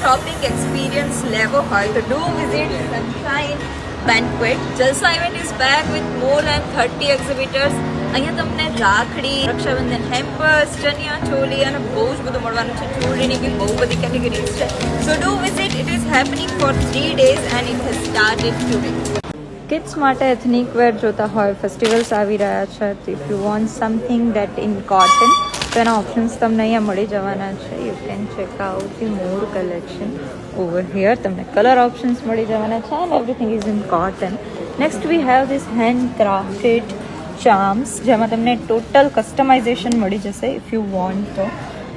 Shopping experience લેવો હોય તો do visit Sunshine banquet. Jalsa event is back with more than 30 exhibitors. અહીંયા તમને રાખડી, રક્ષાબંધન હેમ્પર્સ, ચણિયા ચોલી અને બહુ જ બધું મળવાનું છે. જ્વેલરીની બી બહુ બધી કેટેગરીઝ છે. So do visit. It is happening for 3 days and it has started today. Kids માટે એથનિક વેર જોતા હોય, ફેસ્ટિવલ્સ આવી રહ્યા છે, તો if you want something that in cotton તો એના ઓપ્શન્સ તમને અહીંયા મળી જવાના છે. You can check out the more collection over here. તમને કલર ઓપ્શન્સ મળી જવાના છે and everything is in cotton. Next we have this hand ક્રાફ્ટેડ ચાર્મ્સ, જેમાં તમને ટોટલ કસ્ટમાઇઝેશન મળી જશે ઇફ યુ વોન્ટ. તો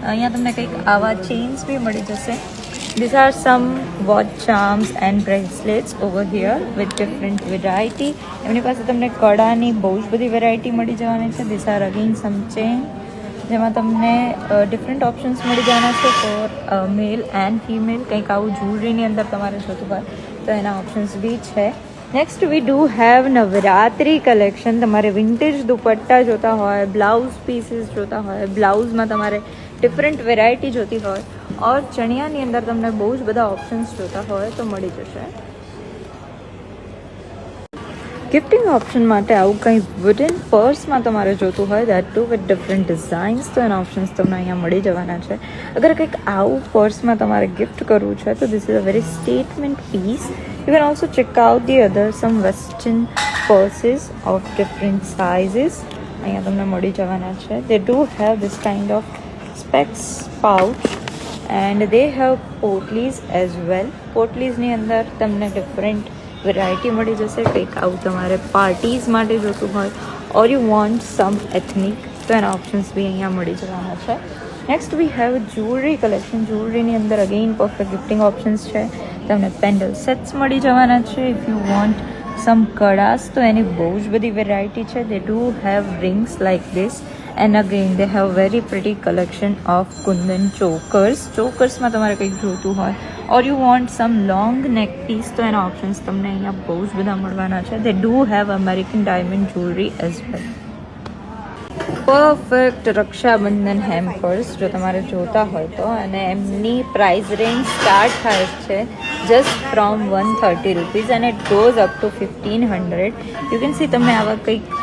અહીંયા તમને કંઈક આવા ચેઇન્સ બી મળી જશે. These are some watch charms and bracelets over here with different variety. એમની પાસે તમને કડાની બહુ જ બધી વેરાયટી મળી જવાની છે. These are again some chain, જેમાં તમને ડિફરન્ટ ઓપ્શન્સ મળી જવાના છે ફોર મેલ એન્ડ ફિમેલ. કંઈક આવું જ્વેલરીની અંદર તમારે જોતું હોય તો એના ઓપ્શન્સ બી છે. Next we do have Navratri collection. તમારે વિન્ટેજ દુપટ્ટા જોતા હોય, બ્લાઉઝ પીસીસ જોતા હોય, બ્લાઉઝમાં તમારે ડિફરન્ટ વેરાયટી જોતી હોય ઓર ચણિયાની અંદર તમને બહુ જ બધા ઓપ્શન્સ જોતા હોય તો મળી જશે. ગિફ્ટિંગ ઓપ્શન માટે આવું કંઈ વુડન પર્સમાં તમારે જોતું હોય that too with different designs તો એના ઓપ્શન્સ તમને અહીંયા મળી જવાના છે. અગર કંઈક આવું પર્સમાં તમારે ગિફ્ટ કરવું છે તો this is a very statement piece. You can also check out the other some western purses of different sizes. અહીંયા તમને મળી જવાના છે. They do have this kind of specs pouch and they have potlis as well. પોટલીઝની અંદર તમને different variety મળી જશે. કંઈક આવું તમારે પાર્ટીઝ માટે જોતું હોય or you want some ethnic તો એના ઓપ્શન્સ બી અહીંયા મળી જવાના છે. Next we have jewellery collection. જ્વેલરીની અંદર અગેઇન પરફેક્ટ ગિફ્ટિંગ ઓપ્શન્સ છે. તમને પેન્ડલ સેટ્સ મળી જવાના છે. If you want some kadas તો એની બહુ જ બધી વેરાયટી છે. They do have rings like this and again they have very pretty collection of kundan chokers. ચોકર્સમાં તમારે કંઈક જોતું હોય or you want some long neck piece તો એના ઓપ્શન્સ તમને અહીંયા બહુ જ બધા મળવાના છે. They do have American diamond jewellery as well. Perfect Rakshabandhan hampers જો તમારે જોતા હોય તો, અને એમની પ્રાઇસ રેન્જ સ્ટાર્ટ થાય છે જસ્ટ ફ્રોમ 130 રૂપીઝ અને it goes up to 1500. You can C તમે આવા કંઈક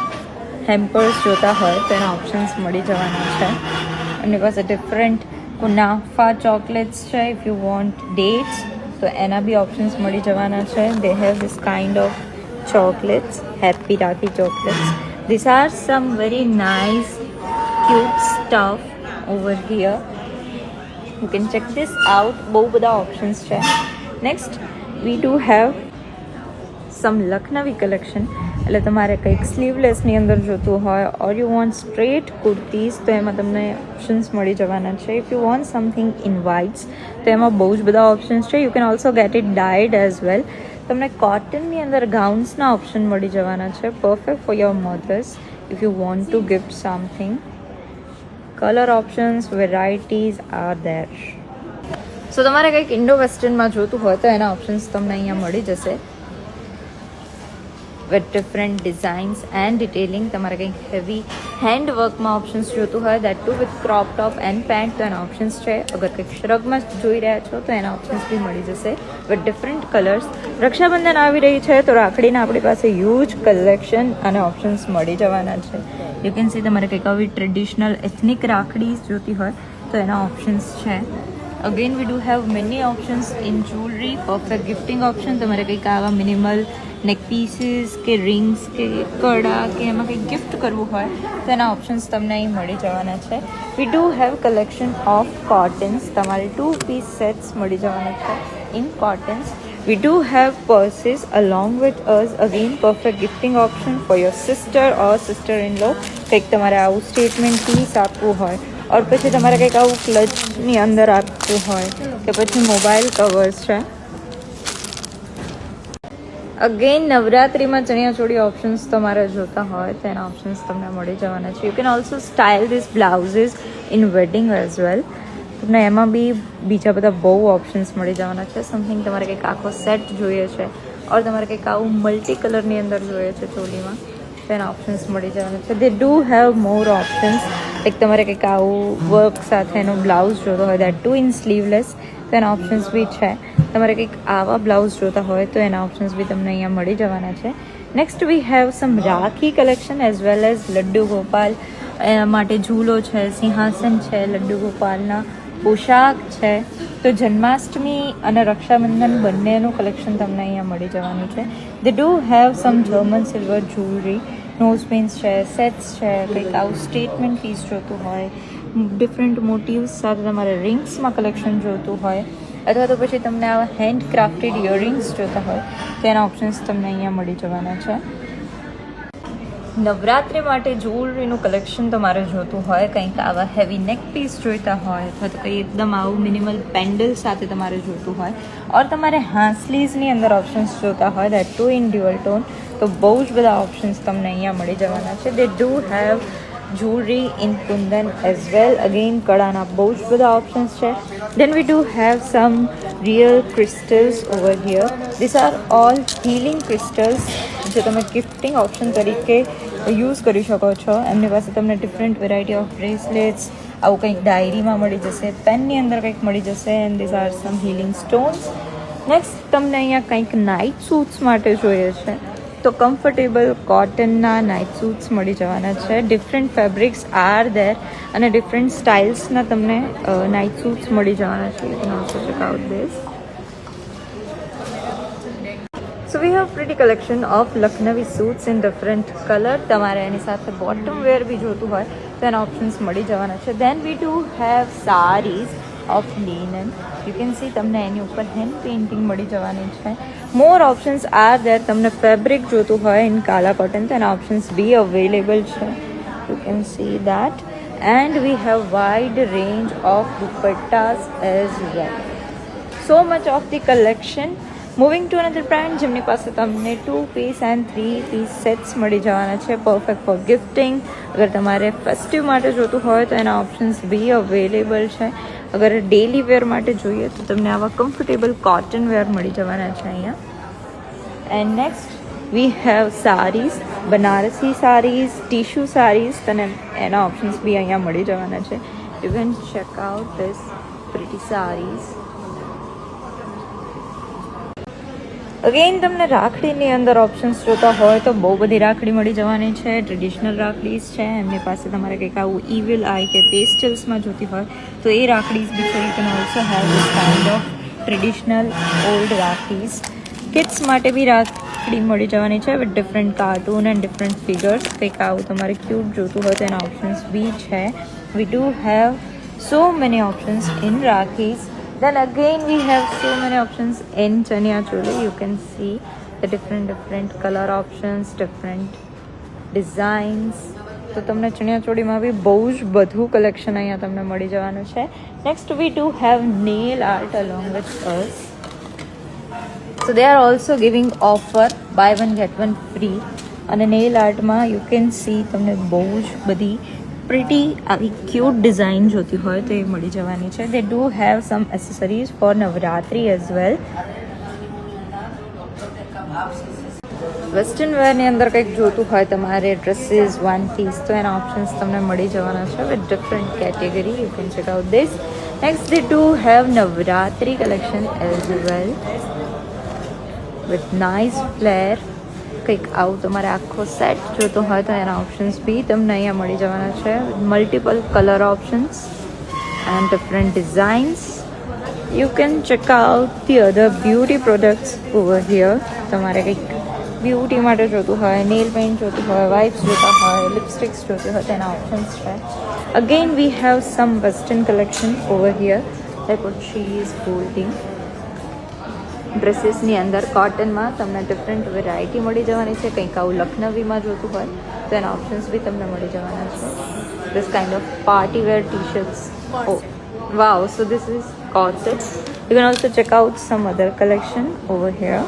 હેમ્પર્સ જોતા હોય તો એના ઓપ્શન્સ મળી જવાના છે. એમની પાસે ડિફરન્ટ કુનાફા ચોકલેટ્સ છે. ઇફ યુ વોન્ટ ડેટ્સ તો એના બી ઓપ્શન્સ મળી જવાના છે. They have this kind of chocolates, happy rakhi chocolates. These are some very nice cute stuff over here. You can check this out. બહુ બધા ઓપ્શન્સ છે. Next we do have some Lucknowi collection. એટલે તમારે કંઈક સ્લીવલેસની અંદર જોતું હોય or you want straight kurtis તો એમાં તમને ઓપ્શન્સ મળી જવાના છે. If you want something in whites તો એમાં બહુ જ બધા ઓપ્શન્સ છે. You can also get it dyed as well. તમને કોટનની અંદર ગાઉન્સના ઓપ્શન મળી જવાના છે. Perfect for your mothers if you want to gift something. Colour options, varieties are there. So તમારે કંઈક ઇન્ડો વેસ્ટર્નમાં જોતું હોય તો એના ઓપ્શન્સ તમને અહીંયા મળી જશે with different designs and detailing. તમારે કંઈક હેવી હેન્ડ વર્કમાં ઓપ્શન્સ જોતું હોય that too with crop top and pant તો એના ઓપ્શન્સ છે. અગર કંઈક શ્રગમાં જોઈ રહ્યા છો તો એના ઓપ્શન્સ બી મળી જશે વિથ ડિફરન્ટ કલર્સ. રક્ષાબંધન આવી રહી છે તો રાખડીના આપણી પાસે હ્યુજ કલેક્શન અને ઓપ્શન્સ મળી જવાના છે. યુ કેન સી તમારે કંઈક આવી ટ્રેડિશનલ એથનિક રાખડી જોતી હોય તો એના ઓપ્શન્સ છે. Again V do have many options in jewellery. Perfect gifting option. તમારે કંઈક આવા મિનિમલ નેક પીસીસ કે રિંગ્સ કે કડા કે એમાં કંઈક ગિફ્ટ કરવું હોય તો એના ઓપ્શન્સ તમને અહીં મળી જવાના છે. We do have collection of cottons. તમારે 2 પીસ સેટ્સ મળી જવાના છે in cottons. We do have purses along with us. Again perfect gifting option for your sister or sister in law. કંઈક તમારે આવું સ્ટેટમેન્ટ પીસ આપવું હોય ઓર પછી તમારે કંઈક આવું ક્લચની અંદર આપવું હોય કે પછી મોબાઈલ કવર્સ છે. અગેન નવરાત્રિમાં ચણિયાચોળી ઓપ્શન્સ તમારે જોતા હોય તો એના ઓપ્શન્સ તમને મળી જવાના છે. You can also style this blouses in wedding as well. તમને એમાં બી બીજા બધા બહુ ઓપ્શન્સ મળી જવાના છે. સમથિંગ તમારે કંઈક આખો સેટ જોઈએ છે ઓર તમારે કંઈક આવું મલ્ટી કલરની અંદર જોઈએ છે ચોલીમાં તો એના ઓપ્શન્સ મળી જવાના છે. They do have more options. એક તમારે કંઈક આવું વર્ક સાથેનો બ્લાઉઝ જોતો હોય દેટ ટુ ઇન સ્લીવલેસ તો એના ઓપ્શન્સ બી છે. તમારે કંઈક આવા બ્લાઉઝ જોતા હોય તો એના ઓપ્શન્સ બી તમને અહીંયા મળી જવાના છે. Next we have sum rakhi collection as well as laddu Gopal માટે ઝૂલો છે, સિંહાસન છે, લડ્ડુ ગોપાલના પોશાક છે. તો જન્માષ્ટમી અને રક્ષાબંધન બંનેનું કલેક્શન તમને અહીંયા મળી જવાનું છે. They do have some German silver jewellery, nose pins છે, સેટ્સ છે, કંઈક આવું સ્ટેટમેન્ટ પીસ જોતું હોય, ડિફરન્ટ મોટિવ્સ સાથે તમારે રિંગ્સમાં કલેક્શન જોતું હોય, અથવા તો પછી તમને આવા હેન્ડ ક્રાફ્ટેડ ઇયરિંગ્સ જોતા હોય તો એના ઓપ્શન્સ તમને અહીંયા મળી જવાના છે. નવરાત્રિ માટે જ્વેલરીનું કલેક્શન તમારે જોતું હોય, કંઈક આવા હેવી નેક પીસ જોઈતા હોય, અથવા તો કંઈ એકદમ આવું મિનિમલ પેન્ડલ સાથે તમારે જોતું હોય, ઓર તમારે હાંસલીઝની અંદર ઓપ્શન્સ જોતા હોય that too in dual tone, તો બહુ જ બધા ઓપ્શન્સ તમને અહીંયા મળી જવાના છે. They do have jewelry in kundan as well. Again કડાના બહુ જ બધા ઓપ્શન્સ છે. Then we do have some real crystals over here. These are all healing crystals જે તમે ગિફ્ટિંગ ઓપ્શન તરીકે યુઝ કરી શકો છો. એમની પાસે તમને ડિફરન્ટ વેરાયટી ઓફ બ્રેસલેટ્સ, આવું કંઈક ડાયરીમાં મળી જશે, પેનની અંદર કંઈક મળી જશે. And these are some healing stones. Next તમને અહીંયા કંઈક નાઇટ સૂટ્સ માટે જોઈએ છે તો કમ્ફર્ટેબલ કોટનના નાઇટ સૂટ્સ મળી જવાના છે. ડિફરન્ટ ફેબ્રિક્સ આર ધેર અને ડિફરન્ટ સ્ટાઇલ્સના તમને નાઇટ સૂટ્સ મળી જવાના છે. You can also check out this. So we have pretty collection of Lucknowi suits in different colour. તમારે એની સાથે બોટમ વેર બી જોતું હોય તો એના ઓપ્શન્સ મળી જવાના છે. Then we do have saris of linen. You can see તમને એની ઉપર હેન્ડ પેઇન્ટિંગ મળી જવાની છે. More options are there. તમને ફેબ્રિક જોતું હોય ઇન કાલા કોટન તો એના ઓપ્શન્સ બી અવેલેબલ છે. You can see that. And we have wide range of dupattas as well. So much of the collection. Moving to another brand જેમની પાસે તમને 2 પીસ એન્ડ 3 પીસ સેટ્સ મળી જવાના છે, પરફેક્ટ ફોર ગિફ્ટિંગ. અગર તમારે ફેસ્ટિવ માટે જોતું હોય તો એના ઓપ્શન્સ બી અવેલેબલ છે. અગર ડેલી વેર માટે જોઈએ તો તમને આવા કમ્ફર્ટેબલ કોટન વેર મળી જવાના છે અહીંયા. And next we have saris, Banarasi saris, tissue saris, અને એના ઓપ્શન્સ બી અહીંયા મળી જવાના છે. You can check out this pretty saris. Again તમને રાખડીની અંદર ઓપ્શન્સ જોતા હોય તો બહુ બધી રાખડી મળી જવાની છે. ટ્રેડિશનલ રાખડીઝ છે, એમની પાસે તમારે કંઈક આવું ઇવિલ આઈ કે પેસ્ટલ્સમાં જોતી હોય તો એ રાખડીઝ બી છે. You can also have this kind of traditional old rakhdis. Kids માટે બી રાખડી મળી જવાની છે with different cartoon and different figures. કંઈક આવું તમારે ક્યુટ જોતું હોય તો એના ઓપ્શન્સ બી છે. We do have so many options in rakhis. Then again we have so many options in chaniya choli. You can see the different color options, different designs. તો તમને ચણિયા ચોળીમાં બી બહુ જ બધું કલેક્શન અહીંયા તમને મળી જવાનું છે. Next we do have nail art along with us. So they are also giving offer buy 1 get 1 free. અને નેલ આર્ટમાં યુ કેન સી તમને બહુ જ બધી પ્રિટી આવી ક્યુટ ડિઝાઇન જોતી હોય તો એ મળી જવાની છે. They do have some accessories for Navratri as well. Western વેરની અંદર કંઈક જોતું હોય તમારે ડ્રેસીસ, વન પીસ, તો એના ઓપ્શન્સ તમને મળી જવાના છે with different category. You can check out this. Next they do have Navratri collection as well with nice flair. કંઈક આવું તમારે આખો સેટ જોતો હોય તો એના ઓપ્શન્સ બી તમને અહીંયા મળી જવાના છે. Multiple colour options and different designs. You can check out the other beauty products over here. તમારે કંઈક બ્યુટી માટે જોતું હોય, નેલ પેઇન્ટ જોતું હોય, વાઇપ્સ જોતા હોય, લિપસ્ટિક્સ જોતી હોય તો એના ઓપ્શન્સ છે. Again we have some western collection over here like what she is holding. ડ્રેસીસની અંદર કોટનમાં તમને ડિફરન્ટ વેરાયટી મળી જવાની છે. કંઈક આવું લખનવીમાં જોતું હોય તો એના ઓપ્શન્સ બી તમને મળી જવાના છે. This kind of party wear T shirts. Oh wow, so this is coat set. You can also check out some other collection over here.